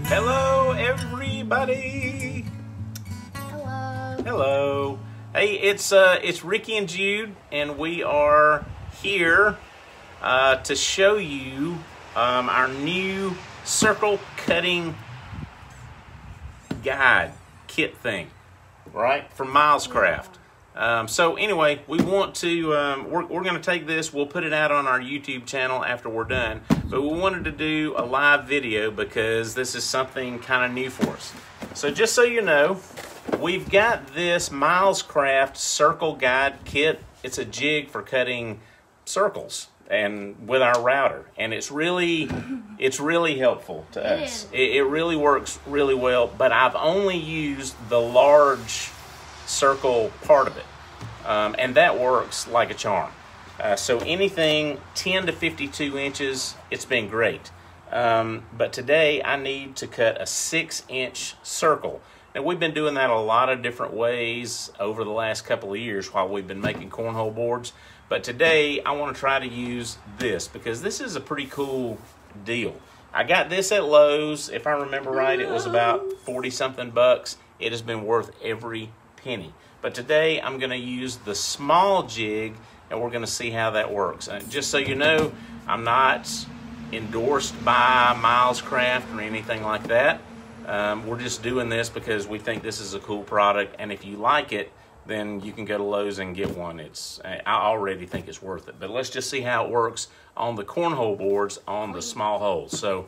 Hello, everybody. Hello. Hello. Hey, it's Ricky and Jude, and we are here to show you our new circle cutting guide kit thing, right, from Milescraft. So anyway, we want to we're going to take this, we'll put it out on our YouTube channel after we're done, but we wanted to do a live video because this is something kind of new for us. So just so you know, we've got this Milescraft Circle Guide Kit. It's a jig for cutting circles and with our router, and it's really helpful to us. It really works really well, but I've only used the large circle part of it, and that works like a charm. So anything 10 to 52 inches, it's been great. But today I need to cut a 6-inch circle. Now we've been doing that a lot of different ways over the last couple of years while we've been making cornhole boards. But today I want to try to use this because this is a pretty cool deal. I got this at Lowe's. If I remember right, it was about 40-something bucks. It has been worth every penny. But today I'm going to use the small jig, and we're going to see how that works. And just so you know, I'm not endorsed by Milescraft or anything like that. We're just doing this because we think this is a cool product, and if you like it, then you can go to Lowe's and get one. I already think it's worth it. But let's just see how it works on the cornhole boards on the small holes. So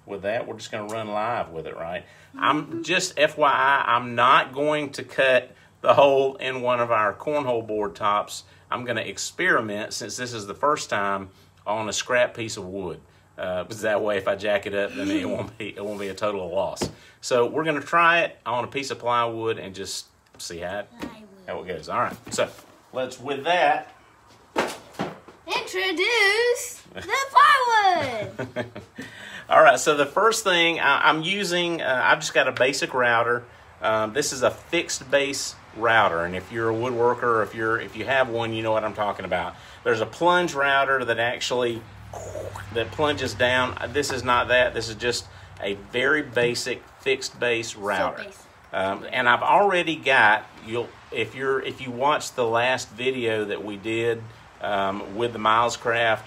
with that, we're just going to run live with it, right? I'm just FYI, I'm not going to cut the hole in one of our cornhole board tops. I'm going to experiment, since this is the first time, on a scrap piece of wood. Because that way, if I jack it up, then it won't be a total loss. So we're going to try it on a piece of plywood and just see how it goes. All right. So with that, Introduce the plywood. All right. So the first thing I'm using, I've just got a basic router. This is a fixed base router, and if you're a woodworker, if you have one, you know what I'm talking about. There's a plunge router that plunges down. This is not that. This is just a very basic fixed base router. And I've already got, if you watch the last video that we did with the Milescraft,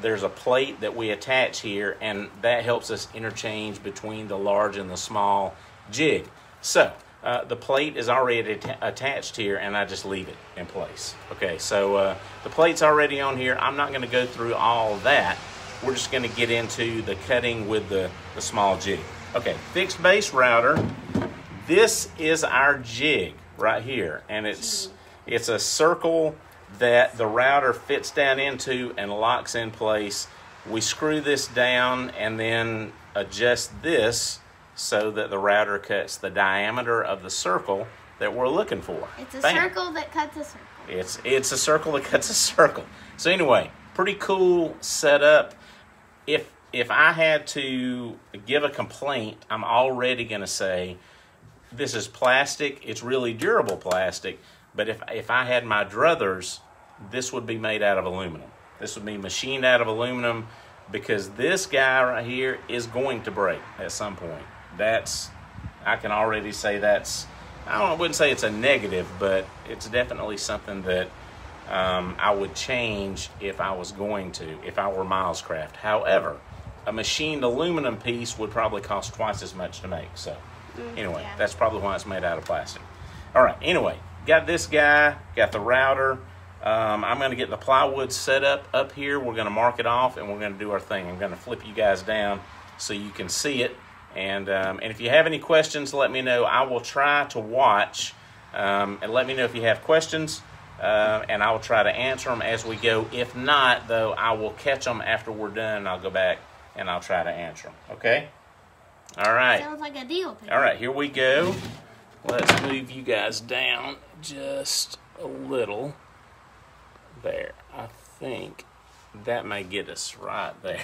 there's a plate that we attach here, and that helps us interchange between the large and the small jig. So the plate is already attached here, and I just leave it in place. Okay, so the plate's already on here. I'm not going to go through all that. We're just going to get into the cutting with the small jig. Okay, fixed base router. This is our jig right here, and it's a circle that the router fits down into and locks in place. We screw this down and then adjust this so that the router cuts the diameter of the circle that we're looking for. It's a circle that cuts a circle. It's a circle that cuts a circle. So anyway, pretty cool setup. If I had to give a complaint, I'm already going to say this is plastic. It's really durable plastic. But if I had my druthers, this would be made out of aluminum. This would be machined out of aluminum, because this guy right here is going to break at some point. I can already say I wouldn't say it's a negative, but it's definitely something that I would change if I was going to, if I were Milescraft. However, a machined aluminum piece would probably cost twice as much to make. So anyway, that's probably why it's made out of plastic. All right, anyway, got this guy, got the router. I'm going to get the plywood set up here. We're going to mark it off, and we're going to do our thing. I'm going to flip you guys down so you can see it. And if you have any questions, let me know. I will try to watch, and let me know if you have questions, and I will try to answer them as we go. If not, though, I will catch them after we're done, and I'll go back and I'll try to answer them. Okay? All right. Sounds like a deal. All right, here we go. Let's move you guys down just a little. There. I think that may get us right there.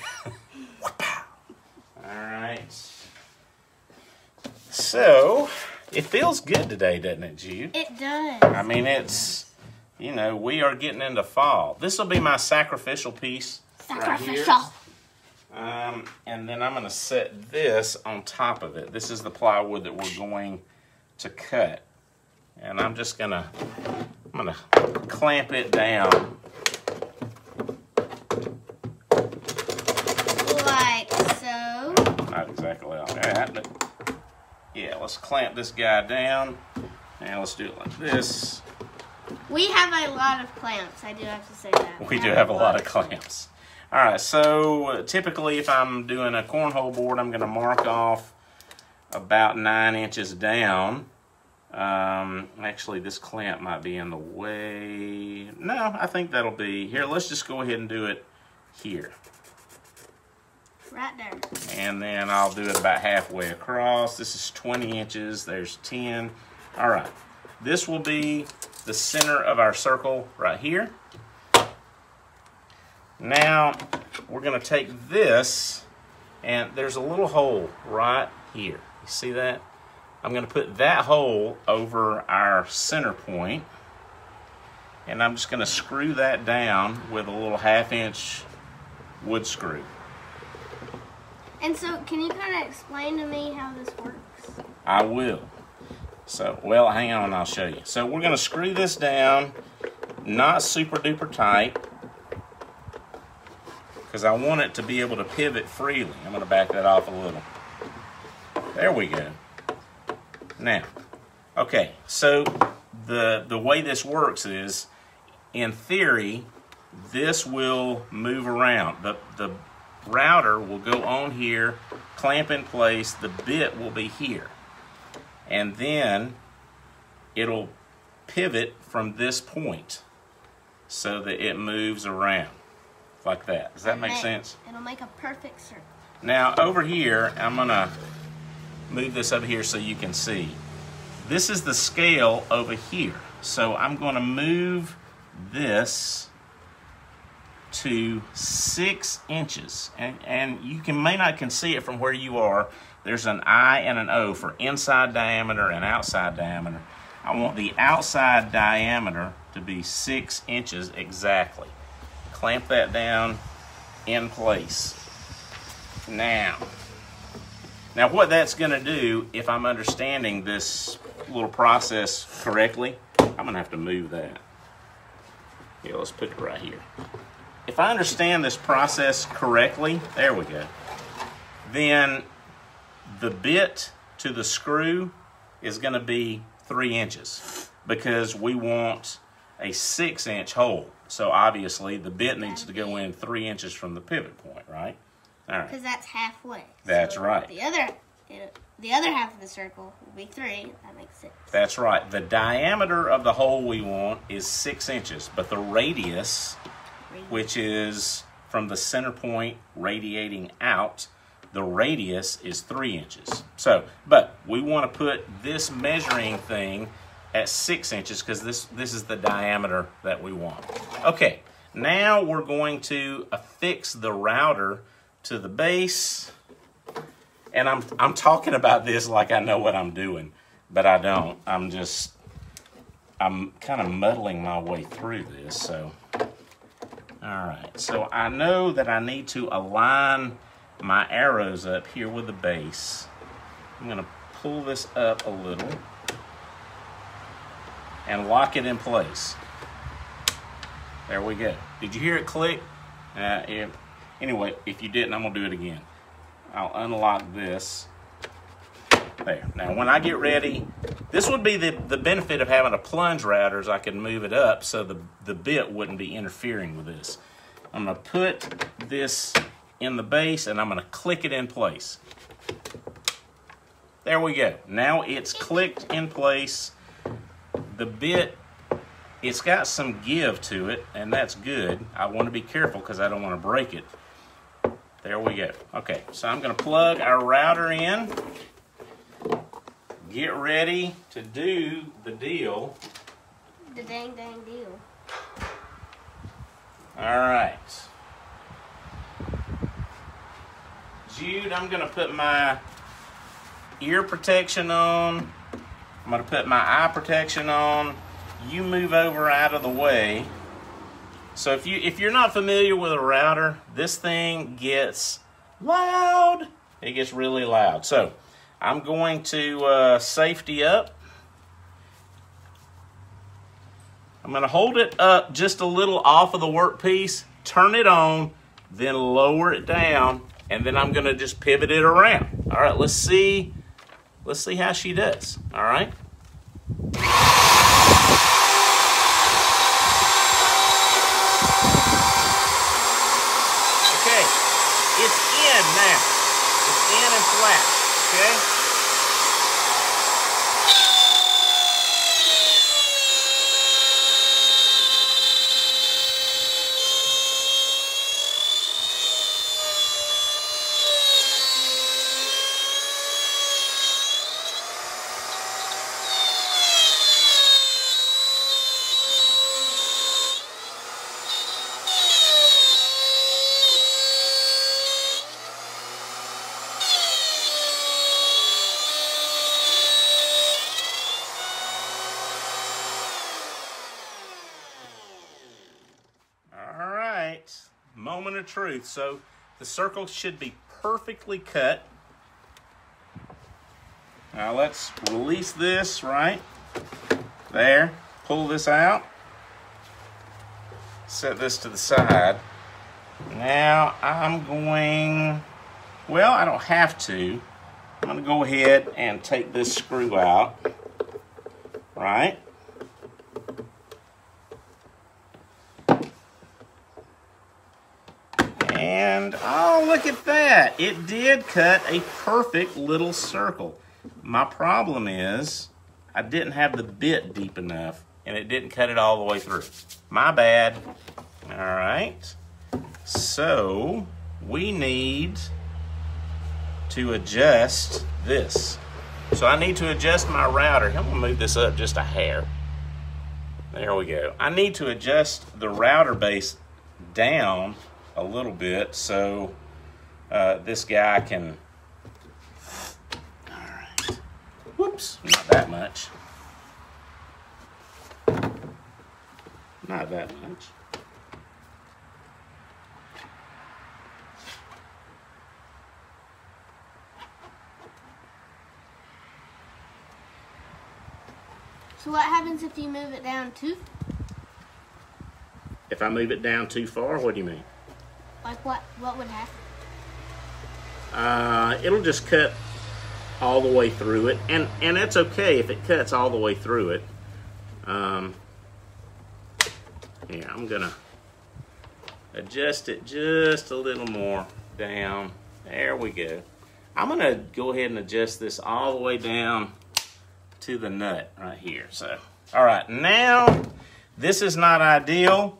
All right. So, It feels good today, doesn't it, Jude? It does. I mean, it's, you know, we are getting into fall. This will be my sacrificial piece. Sacrificial. Right here. And then I'm going to set this on top of it. This is the plywood that we're going to cut. And I'm just going to, clamp it down. Like so. Not exactly like that, but yeah, let's clamp this guy down. And let's do it like this. We have a lot of clamps, I do have to say that. We do have a lot of clamps. All right, so typically if I'm doing a cornhole board, I'm going to mark off about 9 inches down. Actually, this clamp might be in the way. No, I think that'll be here. Let's just go ahead and do it here. Right there. And then I'll do it about halfway across. This is 20 inches. There's 10. All right. This will be the center of our circle right here. Now, we're going to take this, and there's a little hole right here. You see that? I'm going to put that hole over our center point, and I'm just going to screw that down with a little 1/2-inch wood screw. And so, can you kind of explain to me how this works? I will. So, well, hang on and I'll show you. So we're going to screw this down, not super duper tight, because I want it to be able to pivot freely. I'm going to back that off a little. There we go. Now, okay, so the way this works is, in theory, this will move around. The router will go on here, clamp in place, the bit will be here. And then it'll pivot from this point so that it moves around like that. Does that make sense? It'll make a perfect circle. Now over here, I'm gonna move this up here so you can see. This is the scale over here. So I'm gonna move this to 6 inches. And you may not can see it from where you are. There's an I and an O for inside diameter and outside diameter. I want the outside diameter to be 6 inches exactly. Clamp that down in place. Now what that's going to do, if I'm understanding this little process correctly, I'm going to have to move that. Yeah, let's put it right here. If I understand this process correctly, there we go, then the bit to the screw is going to be 3 inches because we want a 6-inch hole. So obviously the bit needs to go in 3 inches from the pivot point, right? All right. Because that's halfway. That's so right. The other half of the circle will be 3. That makes 6. That's right. The diameter of the hole we want is 6 inches, but the radius, which is from the center point radiating out, the radius is 3 inches. So, but we want to put this measuring thing at 6 inches because this is the diameter that we want. Okay, now we're going to affix the router to the base. And I'm talking about this like I know what I'm doing, but I don't. I'm kind of muddling my way through this. So, all right. So I know that I need to align my arrows up here with the base. I'm going to pull this up a little and lock it in place. There we go. Did you hear it click? Anyway, if you didn't, I'm going to do it again. I'll unlock this. There. Now, when I get ready, this would be the benefit of having a plunge router is I can move it up so the bit wouldn't be interfering with this. I'm going to put this in the base and I'm going to click it in place. There we go. Now it's clicked in place. The bit, it's got some give to it, and that's good. I want to be careful because I don't want to break it. There we go. Okay, so I'm going to plug our router in. Get ready to do the deal. The dang deal. All right. Jude, I'm going to put my ear protection on I'm going to put my eye protection on. You move over out of the way. So if you're not familiar with a router, this thing gets loud. It gets really loud. So I'm going to safety up. I'm going to hold it up just a little off of the workpiece, turn it on, then lower it down, and then I'm going to just pivot it around. All right, let's see how she does. All right. Okay, it's in now. It's in and flat. Okay. Moment of truth. So the circle should be perfectly cut. Now let's release this right there. Pull this out. Set this to the side. Now I'm going, well, I don't have to. I'm going to go ahead and take this screw out. Right? And, oh, look at that. It did cut a perfect little circle. My problem is I didn't have the bit deep enough, and it didn't cut it all the way through. My bad. All right. So we need to adjust this. So I need to adjust my router. I'm going to move this up just a hair. There we go. I need to adjust the router base down a little bit so this guy can, all right, whoops, not that much, not that much. So what happens if you move it down too? If I move it down too far, what do you mean? Like what would happen? It'll just cut all the way through it, and it's okay if it cuts all the way through it. Yeah, I'm gonna adjust it just a little more down. There we go. I'm gonna go ahead and adjust this all the way down to the nut right here. So, all right, now this is not ideal.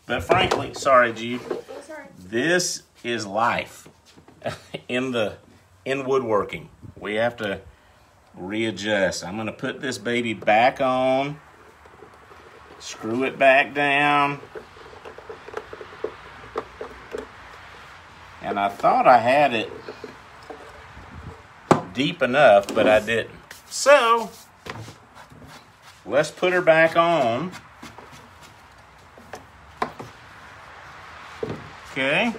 But frankly, sorry, Jude, this is life in woodworking. We have to readjust. I'm going to put this baby back on, screw it back down, and I thought I had it deep enough, but I didn't. So let's put her back on. Okay.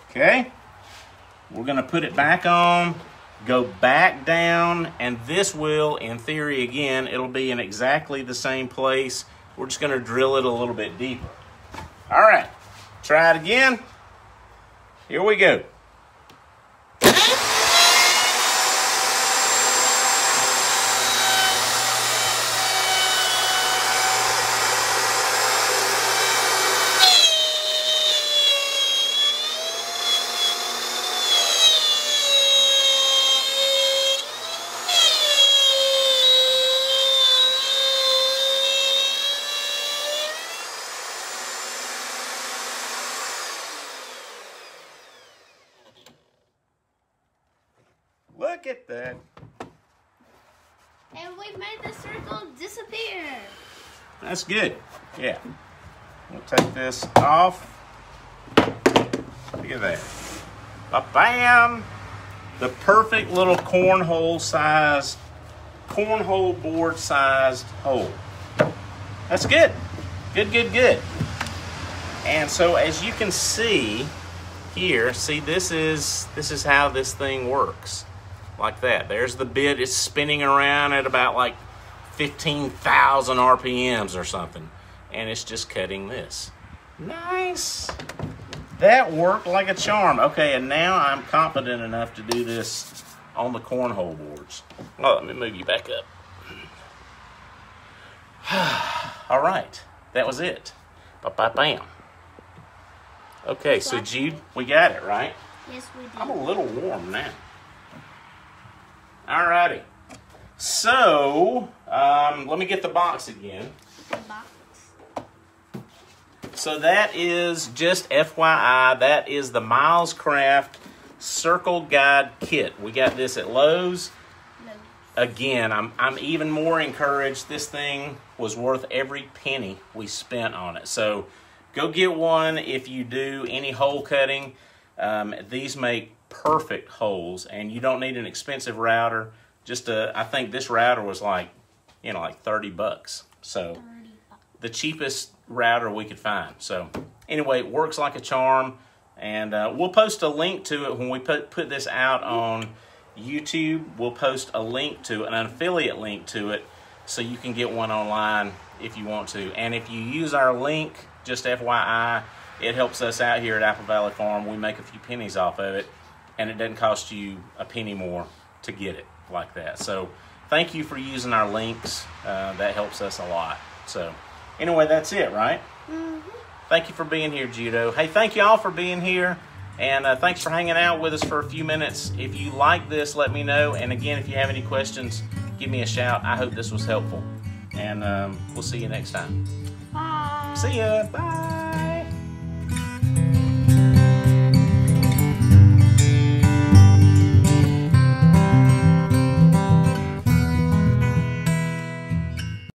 Okay. We're going to put it back on, go back down, and this will, in theory, again, it'll be in exactly the same place. We're just going to drill it a little bit deeper. All right. Try it again. Here we go. Look at that. And we've made the circle disappear. That's good. Yeah. We'll take this off. Look at that. Ba-bam! The perfect little cornhole board sized hole. That's good. Good, good, good. And so as you can see here, see this is how this thing works. Like that. There's the bit, it's spinning around at about like 15,000 RPMs or something. And it's just cutting this. Nice. That worked like a charm. Okay, and now I'm confident enough to do this on the cornhole boards. Oh, let me move you back up. All right, that was it. Ba-ba-bam. Okay, so Jude, we got it, right? Yes, we did. I'm a little warm now. All righty. So, let me get the box again. The box. So that is, just FYI, that is the Milescraft Circle Guide Kit. We got this at Lowe's. Again, I'm even more encouraged. This thing was worth every penny we spent on it. So go get one if you do any hole cutting. These make perfect holes, and you don't need an expensive router. Just I think this router was like, like 30 bucks. So the cheapest router we could find. So anyway, it works like a charm, and we'll post a link to it when we put this out on YouTube. We'll post a link to it, an affiliate link to it, so you can get one online if you want to. And if you use our link, just FYI, it helps us out here at Apple Valley Farm. We make a few pennies off of it, and it doesn't cost you a penny more to get it like that. So thank you for using our links. That helps us a lot. So anyway, that's it, right? Mm-hmm. Thank you for being here, Judo. Hey, thank you all for being here. And thanks for hanging out with us for a few minutes. If you like this, let me know. And again, if you have any questions, give me a shout. I hope this was helpful. And we'll see you next time. Bye. See ya. Bye.